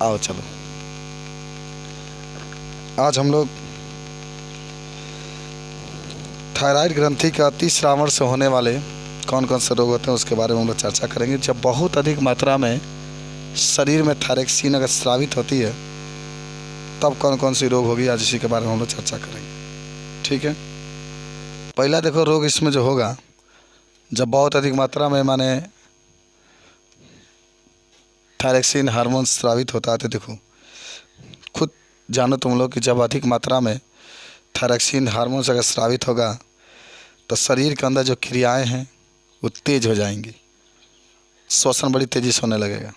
आओ चलो, आज हम लोग थायराइड ग्रंथि का अति श्रावण से होने वाले कौन कौन से रोग होते हैं उसके बारे में हम लोग चर्चा करेंगे। जब बहुत अधिक मात्रा में शरीर में थायरॉक्सिन अगर स्रावित होती है तब कौन कौन सी रोग होगी, आज इसी के बारे में हम लोग चर्चा करेंगे। ठीक है, पहला देखो रोग इसमें जो होगा, जब बहुत अधिक मात्रा में माने थायरॉक्सिन हार्मोन स्रावित होता है तो देखो खुद जानो तुम लोग कि जब अधिक मात्रा में थायरॉक्सिन हार्मोन अगर स्रावित होगा तो शरीर के अंदर जो क्रियाएं हैं वो तेज हो जाएंगी, श्वसन बड़ी तेज़ी से होने लगेगा,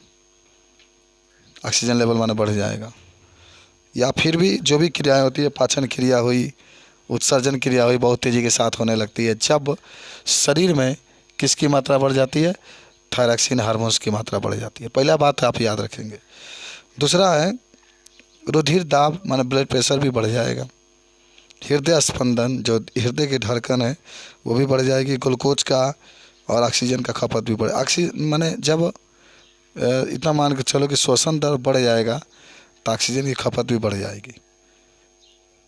ऑक्सीजन लेवल माने बढ़ जाएगा, या फिर भी जो भी क्रियाएं होती है, पाचन क्रिया हुई, उत्सर्जन क्रिया हुई, बहुत तेज़ी के साथ होने लगती है। जब शरीर में किसकी मात्रा बढ़ जाती है, थायरॉक्सिन हार्मोन्स की मात्रा बढ़ जाती है। पहला बात आप याद रखेंगे। दूसरा है रुधिर दाब माने ब्लड प्रेशर भी बढ़ जाएगा, हृदय स्पंदन जो हृदय की धड़कन है वो भी बढ़ जाएगी, ग्लूकोज का और ऑक्सीजन का खपत भी बढ़े। ऑक्सीजन माने जब इतना मान के चलो कि श्वसन दर बढ़ जाएगा तो ऑक्सीजन की खपत भी बढ़ जाएगी।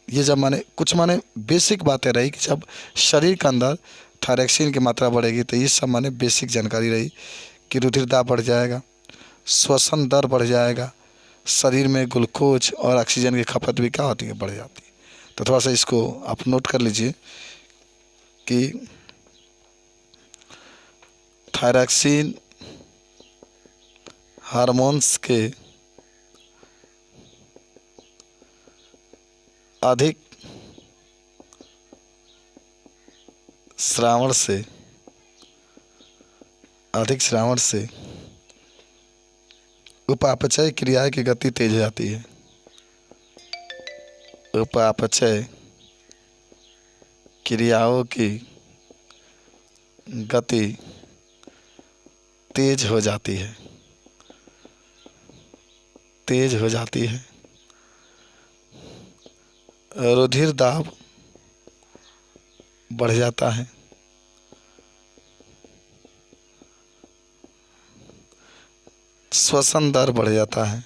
ये जब माने कुछ माने बेसिक बातें रही कि जब शरीर के अंदर थायरॉक्सिन की मात्रा बढ़ेगी तो ये सब माने बेसिक जानकारी रही कि रुधिर दाब बढ़ जाएगा, श्वसन दर बढ़ जाएगा, शरीर में ग्लूकोज और ऑक्सीजन की खपत भी क्या होती है, बढ़ जाती है। तो थोड़ा सा इसको आप नोट कर लीजिए कि थायरॉक्सिन हार्मोन्स के अधिक श्रावण से उपापचय क्रिया की गति तेज हो जाती है। उपापचय क्रियाओं की गति तेज हो जाती है, रुधिर दाब बढ़ जाता है, श्वसन दर बढ़ जाता है।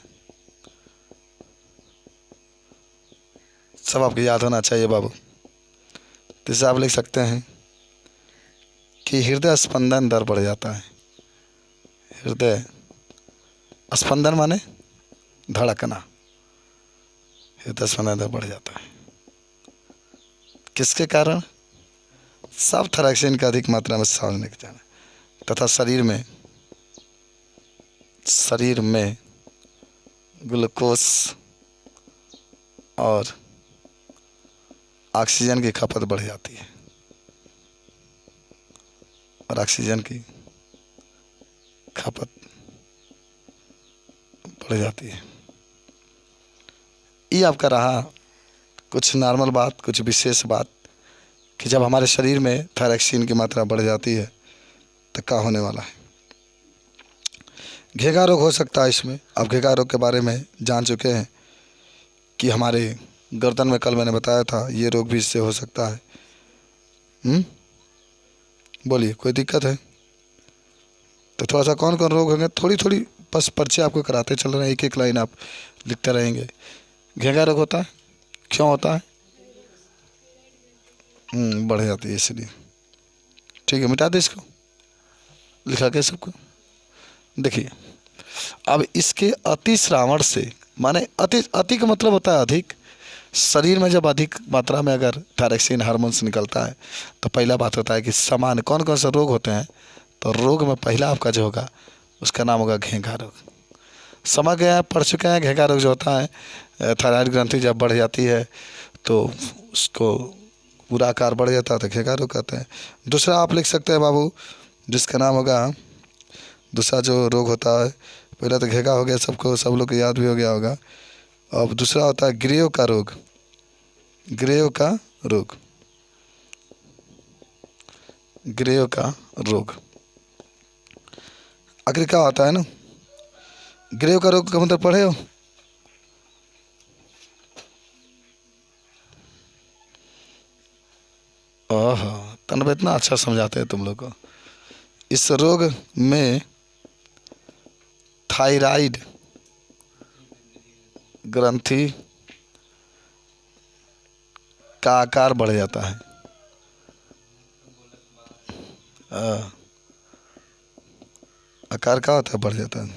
सब आपको याद होना चाहिए बाबू। जैसे आप लिख सकते हैं कि हृदय स्पंदन दर बढ़ जाता है। हृदय स्पंदन माने धड़कना, हृदय स्पंदन दर बढ़ जाता है। किसके कारण? सब थायरॉक्सिन का अधिक मात्रा में सामने के जाना तथा शरीर में ग्लूकोज और ऑक्सीजन की खपत बढ़ जाती है और ऑक्सीजन की खपत बढ़ जाती है। ये आपका रहा कुछ नॉर्मल बात, कुछ विशेष बात कि जब हमारे शरीर में थायरॉक्सिन की मात्रा बढ़ जाती है तो क्या होने वाला है। घेगा रोग हो सकता है इसमें। आप घेगा रोग के बारे में जान चुके हैं कि हमारे गर्दन में, कल मैंने बताया था, ये रोग भी इससे हो सकता है। बोलिए, कोई दिक्कत है? तो थोड़ा सा कौन कौन रोग होंगे थोड़ी थोड़ी बस परिचय आपको कराते चल रहे हैं, एक एक लाइन आप लिखते रहेंगे। घेगा रोग होता है, क्यों होता है? बढ़ जाती है इसलिए। ठीक है, मिटा दे इसको, लिखा के सबको। देखिए, अब इसके अति श्रावण से माने अति का मतलब होता है अधिक। शरीर में जब अधिक मात्रा में अगर थायरॉक्सिन हार्मोन्स निकलता है तो पहला बात होता है कि सामान्य कौन कौन से रोग होते हैं। तो रोग में पहला आपका जो होगा उसका नाम होगा घेगा रोग। समझ गया, पढ़ चुके हैं। घेगा रोग जो होता है, थायराइड ग्रंथि जब बढ़ जाती है तो उसको पूरा आकार बढ़ जाता है तो घेगा रोग कहते हैं। दूसरा आप लिख सकते हैं बाबू, जिसका नाम होगा, दूसरा जो रोग होता है, पहला तो घेगा हो गया, सबको, सब लोग को याद भी हो गया होगा। अब दूसरा होता है ग्रेव का रोग। ग्रेव का रोग, ग्रेव का रोग आखिर क्या होता है ना। ग्रेव का रोग का मतलब पढ़े हो? ओह, तनब इतना अच्छा समझाते हैं तुम लोग को। इस रोग में थायराइड ग्रंथि का आकार बढ़ जाता है। आकार का होता है, बढ़ जाता है।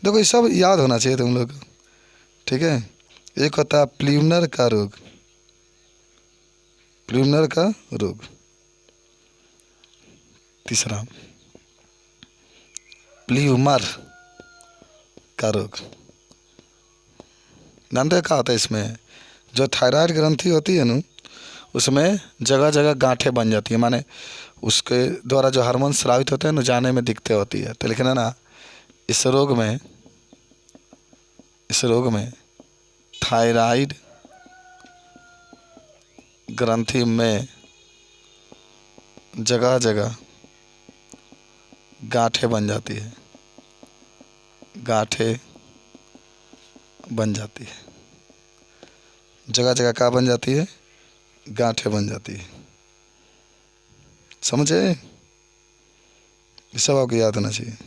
देखो ये सब याद होना चाहिए तुम लोग, ठीक है। एक होता है प्ल्यूमनर का रोग, प्ल्यूमनर का रोग। तीसरा प्ल्यूमर का रोग। जानते हो क्या होता है इसमें? जो थायराइड ग्रंथि होती है ना, उसमें जगह जगह गांठें बन जाती है, माने उसके द्वारा जो हार्मोन स्रावित होते हैं ना, जाने में दिक्कतें होती है। तो लेकिन है ना, इस रोग में थायराइड ग्रंथि में जगह जगह गांठें बन जाती है, गांठें बन जाती है। जगह जगह क्या बन जाती है? गांठें बन जाती है। समझे? ये सब आपको याद होना चाहिए।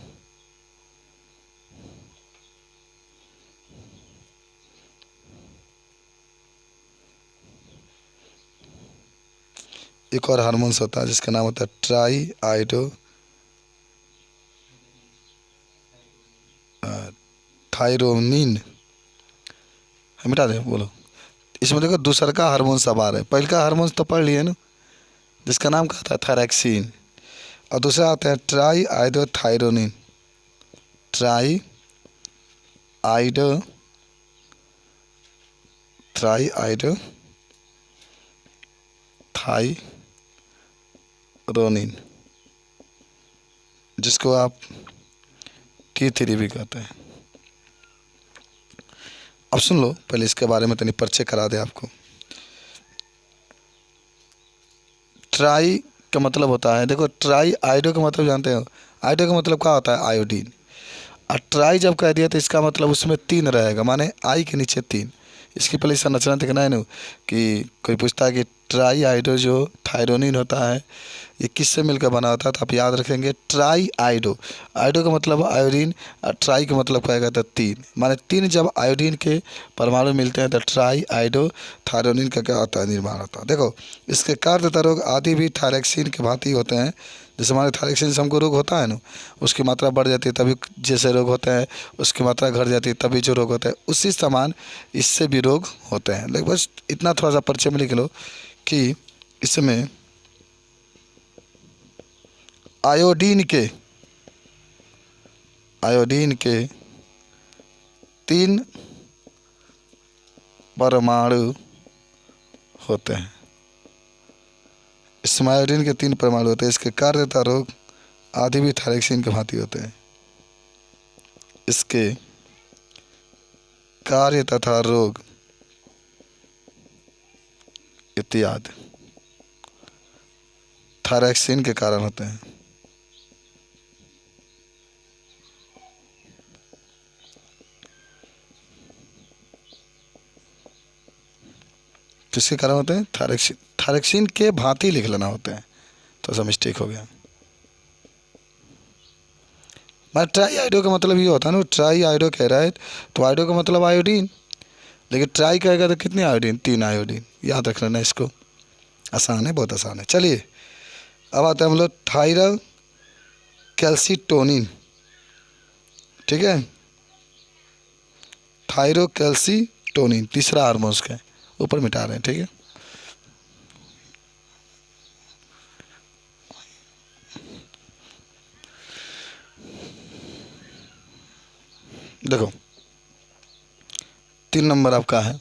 एक और हार्मोन्स होता है जिसका नाम होता है ट्राई आइडो थायरोनिन। मिटा दे, बोलो। इसमें देखो दूसरा का हार्मोन सब आ रहा है। पहले का हार्मोन तो पढ़ लिए ना, जिसका नाम क्या था? थायरैक्सिन। और दूसरा आता है ट्राई आइडो थायरोनिन, ट्राई आइडो थायरोनिन, जिसको आप T3 भी कहते हैं। अब सुन लो, पहले इसके बारे में तनी परिचय करा दे आपको। ट्राई का मतलब होता है, देखो ट्राई आयोडो का मतलब जानते हो? आयोडो का मतलब क्या होता है? आयोडीन। और ट्राई जब कह दिया तो इसका मतलब उसमें 3 रहेगा, माने आई के नीचे 3। इसकी पहले संरचना देखना है ना, कि कोई पूछता है कि ट्राई आयोडो जो थायरोनिन होता है ये किससे मिलकर बना होता है, तो आप याद रखेंगे ट्राई आयोडो। आयोडो का मतलब आयोडीन, और ट्राई का मतलब कहेगा तो 3, माने 3 जब आयोडीन के परमाणु मिलते हैं तो ट्राई आयोडो थायरोनिन का क्या होता है? निर्माण होता है। देखो इसके कार्यता रोग आदि भी थायरैक्सिन के भांति होते हैं। जैसे हमारे थायरैक्सिन से हमको रोग होता है ना, उसकी मात्रा बढ़ जाती है तभी जैसे रोग होते हैं, उसकी मात्रा घट जाती है तभी जो रोग होता है, उसी समान इससे भी रोग होते हैं। लेकिन बस इतना थोड़ा सा परिचय में लिख लो कि इसमें आयोडीन के 3 परमाणु होते हैं। इसमें आयोडीन के 3 परमाणु होते हैं। इसके कार्य तथा रोग आदि भी थायरैक्सिन के भांति होते हैं। इसके कार्य तथा रोग इत्यादि थायरैक्सिन के कारण होते हैं। किसके कारण होते हैं? थायरैक्सिन के भांति लिख लेना होते हैं, तो ऐसा मिस्टेक हो गया। मैं ट्राई आयोडो का मतलब ये होता है ना, ट्राई आयोडो कह रहा है तो आयोडो का मतलब आयोडीन, लेकिन ट्राई कहेगा तो कितने आयोडीन? 3 आयोडीन। याद रख लेना इसको, आसान है, बहुत आसान है। चलिए अब आते हैं हम लोग थायरो कैल्सीटोनिन, ठीक है। थायरो कैल्सीटोनिन तीसरा हार्मोन का, ऊपर मिटा रहे हैं, ठीक है। देखो 3 नंबर आपका है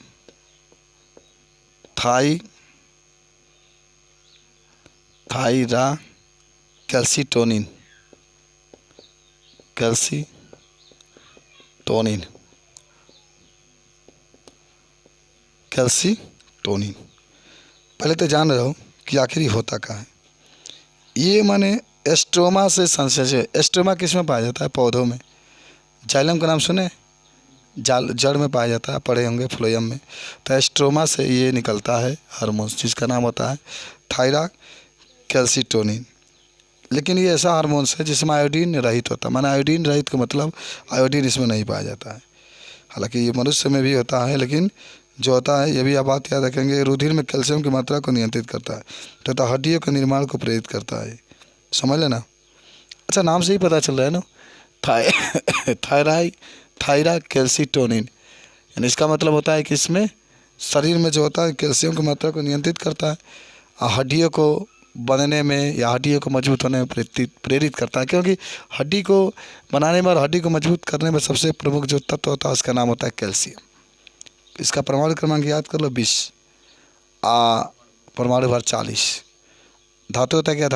थायरा कैल्सीटोनिन, कैल्सीटोनिन। पहले तो जान रहे हो कि आखिर होता क्या है। ये माने एस्ट्रोमा से संश्लेषित। एस्ट्रोमा किस में पाया जाता है? पौधों में। जाइलम का नाम सुने? जड़ में पाया जाता है, पढ़े होंगे फ्लोएम में। तो एस्ट्रोमा से ये निकलता है हार्मोन, जिसका नाम होता है थायरा कैल्सीटोनिन। लेकिन ये ऐसा हार्मोन्स है जिसमें आयोडीन रहित होता है। माना आयोडीन रहित का मतलब आयोडीन इसमें नहीं पाया जाता है। हालांकि ये मनुष्य में भी होता है, लेकिन जो होता है, ये भी आप बात याद रखेंगे, रुधिर में कैल्शियम की मात्रा को नियंत्रित करता है तथा हड्डियों के निर्माण को प्रेरित करता है। समझ लेना। अच्छा, नाम से ही पता चल रहा है ना, थायराइड कैल्सिटोनिन, यानी इसका मतलब होता है कि इसमें शरीर में जो होता है कैल्शियम की मात्रा को नियंत्रित करता है और हड्डियों को बनने में या हड्डियों को मजबूत होने में प्रेरित करता है। क्योंकि हड्डी को बनाने में और हड्डी को मजबूत करने में सबसे प्रमुख जो तत्व होता है उसका नाम होता है कैल्शियम। इसका परमाणु क्रमांक याद कर लो 20, परमाणु भर 40। धातु होता है क्या?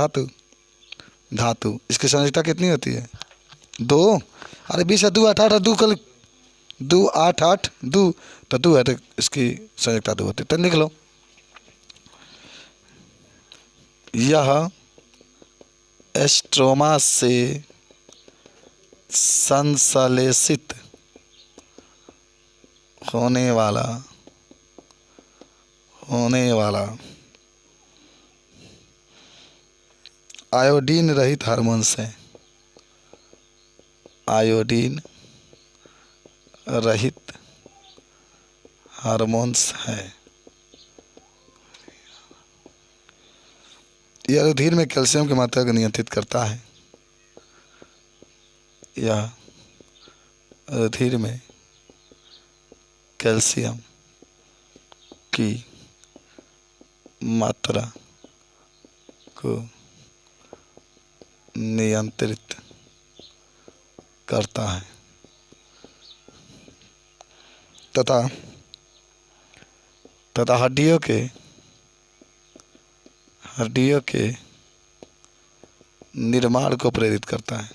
धातु। इसकी संयोजकता कितनी होती है? 2। अरे 20 है, 2 8 8 2 कल 2 8 8 2, तो 2 है तो इसकी संयोजकता 2 होती है। तो लिख लो, यह एस्ट्रोमा से संश्लेषित होने वाला आयोडीन रहित हार्मोन्स है। आयोडीन रहित हार्मोन्स है। यह रुधिर में कैल्शियम की मात्रा को नियंत्रित करता है। यह रुधिर में कैल्शियम की मात्रा को नियंत्रित करता है तथा हड्डियों के निर्माण को प्रेरित करता है।